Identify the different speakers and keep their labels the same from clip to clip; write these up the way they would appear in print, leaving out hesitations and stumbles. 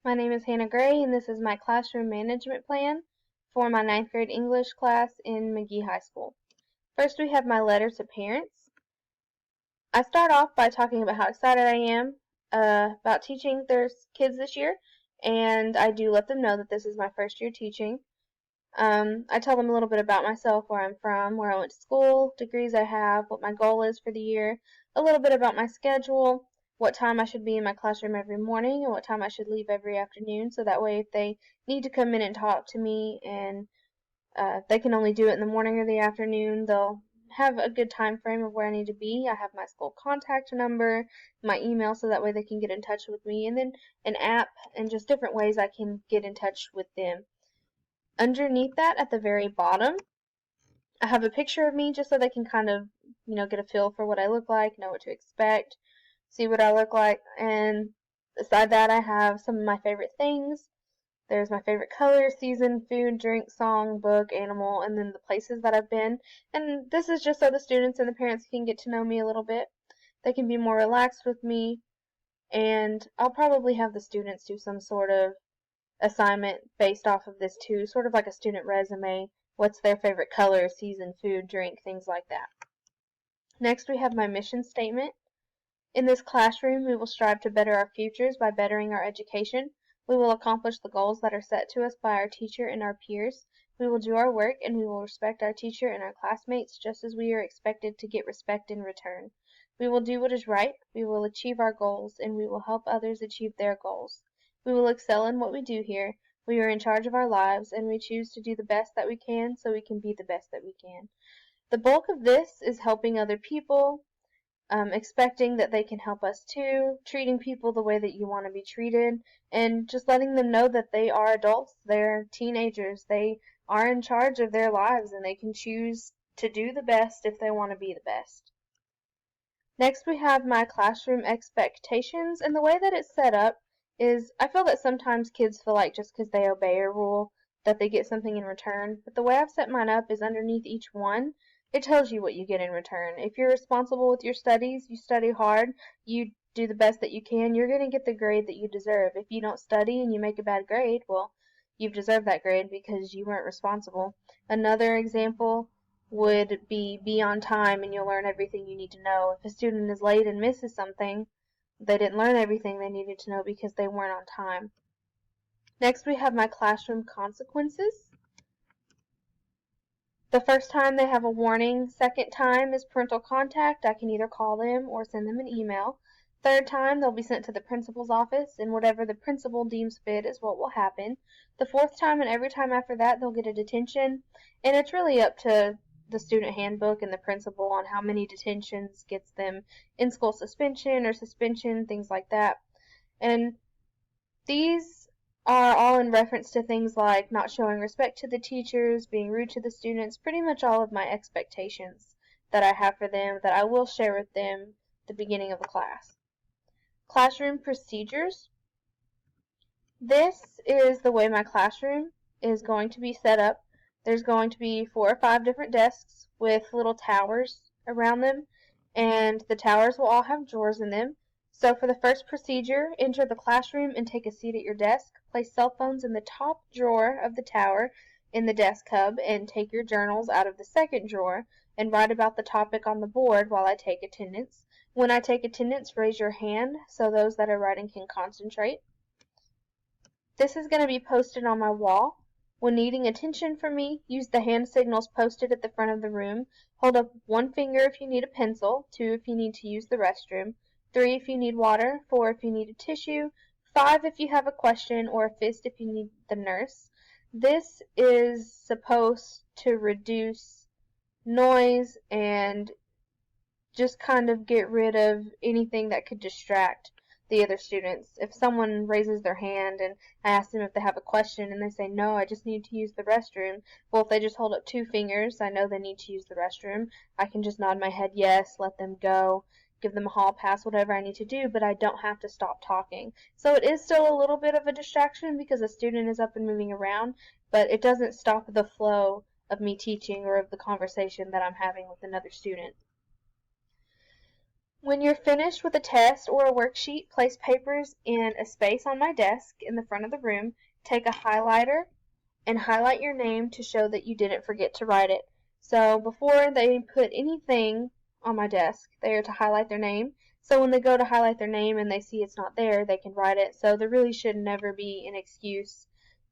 Speaker 1: My name is Hannah Gray, and this is my classroom management plan for my 9th grade English class in Magee High School. First, we have my letter to parents. I start off by talking about how excited I am about teaching their kids this year, and I do let them know that this is my first year teaching. I tell them a little bit about myself, where I'm from, where I went to school, degrees I have, what my goal is for the year, a little bit about my schedule, what time I should be in my classroom every morning, and what time I should leave every afternoon, so that way if they need to come in and talk to me and they can only do it in the morning or the afternoon, they'll have a good time frame of where I need to be. I have my school contact number, my email, so that way they can get in touch with me, and then an app and just different ways I can get in touch with them. Underneath that, at the very bottom, I have a picture of me just so they can kind of, get a feel for what I look like, know what to expect, see what I look like. And beside that, I have some of my favorite things. There's my favorite color, season, food, drink, song, book, animal, and then the places that I've been. And this is just so the students and the parents can get to know me a little bit. They can be more relaxed with me, and I'll probably have the students do some sort of assignment based off of this too, sort of like a student resume. What's their favorite color, season, food, drink, things like that. Next, we have my mission statement. In this classroom, we will strive to better our futures by bettering our education. We will accomplish the goals that are set to us by our teacher and our peers. We will do our work, and we will respect our teacher and our classmates just as we are expected to get respect in return. We will do what is right, we will achieve our goals, and we will help others achieve their goals. We will excel in what we do here. We are in charge of our lives, and we choose to do the best that we can so we can be the best that we can. The bulk of this is helping other people, expecting that they can help us too, treating people the way that you want to be treated, and just letting them know that they are adults, they're teenagers, they are in charge of their lives, and they can choose to do the best if they want to be the best. Next, we have my classroom expectations, and the way that it's set up is I feel that sometimes kids feel like just because they obey a rule that they get something in return, but the way I've set mine up is underneath each one it tells you what you get in return. If you're responsible with your studies, you study hard, you do the best that you can, you're going to get the grade that you deserve. If you don't study and you make a bad grade, well, you've deserved that grade because you weren't responsible. Another example would be on time and you'll learn everything you need to know. If a student is late and misses something, they didn't learn everything they needed to know because they weren't on time. Next, we have my classroom consequences. The first time they have a warning. Second time is parental contact. I can either call them or send them an email. Third time, they'll be sent to the principal's office, and whatever the principal deems fit is what will happen. The fourth time and every time after that, they'll get a detention, and it's really up to the student handbook and the principal on how many detentions gets them in-school suspension or suspension, things like that. And these are all in reference to things like not showing respect to the teachers, being rude to the students, pretty much all of my expectations that I have for them that I will share with them at the beginning of the class. Classroom procedures. This is the way my classroom is going to be set up. There's going to be 4 or 5 different desks with little towers around them, and the towers will all have drawers in them. So for the first procedure, enter the classroom and take a seat at your desk. Place cell phones in the top drawer of the tower in the desk hub, and take your journals out of the second drawer and write about the topic on the board while I take attendance. When I take attendance, raise your hand so those that are writing can concentrate. This is going to be posted on my wall. When needing attention from me, use the hand signals posted at the front of the room. Hold up 1 finger if you need a pencil, 2 if you need to use the restroom, 3 if you need water, 4 if you need a tissue, 5 if you have a question, or a fist if you need the nurse. This is supposed to reduce noise and just kind of get rid of anything that could distract the other students. If someone raises their hand and I ask them if they have a question and they say, no, I just need to use the restroom, well, if they just hold up 2 fingers, I know they need to use the restroom. I can just nod my head yes, let them go, give them a hall pass, whatever I need to do, but I don't have to stop talking. So it is still a little bit of a distraction because a student is up and moving around, but it doesn't stop the flow of me teaching or of the conversation that I'm having with another student. When you're finished with a test or a worksheet, place papers in a space on my desk in the front of the room. Take a highlighter and highlight your name to show that you didn't forget to write it. So before they put anything on my desk, they are to highlight their name. So when they go to highlight their name and they see it's not there, they can write it. So there really should never be an excuse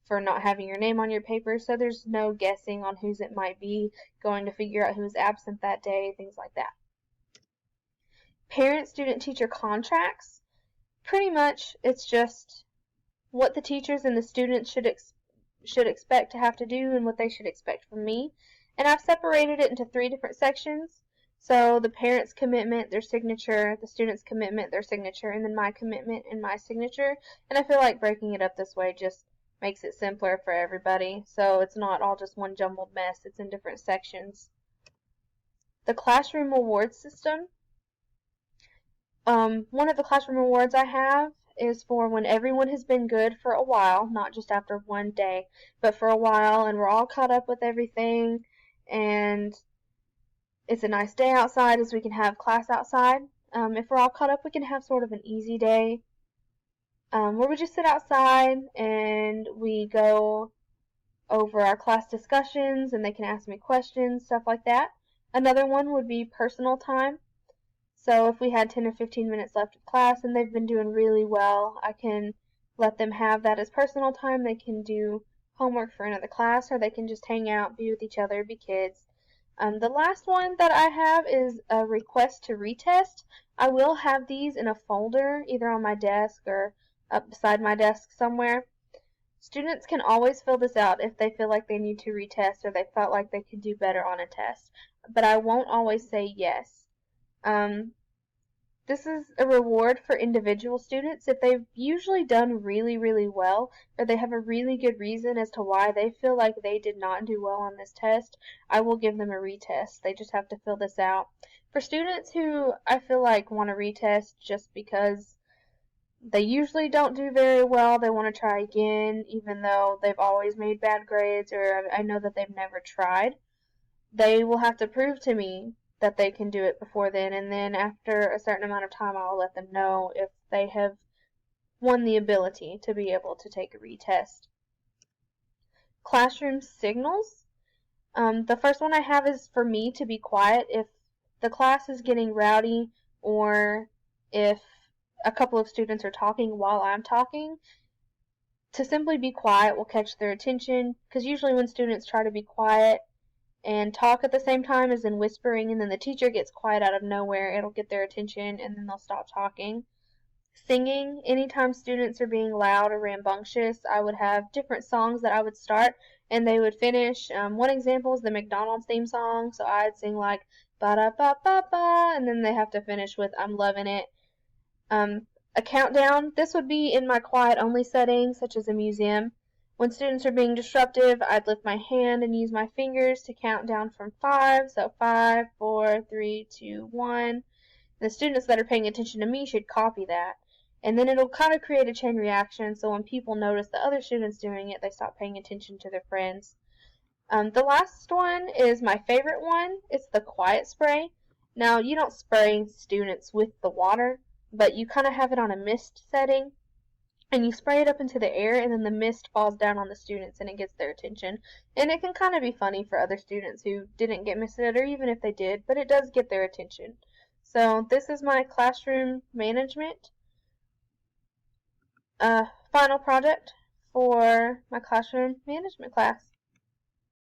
Speaker 1: for not having your name on your paper. So there's no guessing on whose it might be, going to figure out who's absent that day, things like that. Parent, student, teacher contracts. Pretty much it's just what the teachers and the students should expect to have to do and what they should expect from me. And I've separated it into 3 different sections. So the parents' commitment, their signature, the students' commitment, their signature, and then my commitment and my signature. And I feel like breaking it up this way just makes it simpler for everybody. So it's not all just one jumbled mess. It's in different sections. The classroom award system. One of the classroom awards I have is for when everyone has been good for a while, not just after one day, but for a while, and we're all caught up with everything, and it's a nice day outside as we can have class outside. If we're all caught up, we can have sort of an easy day where we just sit outside and we go over our class discussions and they can ask me questions, stuff like that. Another one would be personal time. So if we had 10 or 15 minutes left of class and they've been doing really well, I can let them have that as personal time. They can do homework for another class, or they can just hang out, be with each other, be kids. The last one that I have is a request to retest. I will have these in a folder, either on my desk or up beside my desk somewhere. Students can always fill this out if they feel like they need to retest or they felt like they could do better on a test, but I won't always say yes. This is a reward for individual students. If they've usually done really, really well, or they have a really good reason as to why they feel like they did not do well on this test, I will give them a retest. They just have to fill this out. For students who I feel like want to retest just because they usually don't do very well, they want to try again, even though they've always made bad grades, or I know that they've never tried, they will have to prove to me that they can do it before then, and then after a certain amount of time I'll let them know if they have won the ability to be able to take a retest. Classroom signals. The first one I have is for me to be quiet if the class is getting rowdy or if a couple of students are talking while I'm talking. To simply be quiet will catch their attention, because usually when students try to be quiet and talk at the same time as in whispering, and then the teacher gets quiet out of nowhere, it'll get their attention and then they'll stop talking. Singing, anytime students are being loud or rambunctious, I would have different songs that I would start and they would finish. One example is the McDonald's theme song, so I'd sing like ba-da-ba-ba-ba, and then they have to finish with I'm loving it. A countdown, this would be in my quiet only setting, such as a museum. When students are being disruptive, I'd lift my hand and use my fingers to count down from 5. So 5, 4, 3, 2, 1. The students that are paying attention to me should copy that. And then it'll kind of create a chain reaction, so when people notice the other students doing it, they stop paying attention to their friends. The last one is my favorite one. It's the quiet spray. Now, you don't spray students with the water, but you kind of have it on a mist setting. And you spray it up into the air, and then the mist falls down on the students and it gets their attention. And it can kind of be funny for other students who didn't get misted, or even if they did, but it does get their attention. So this is my classroom management final project for my classroom management class.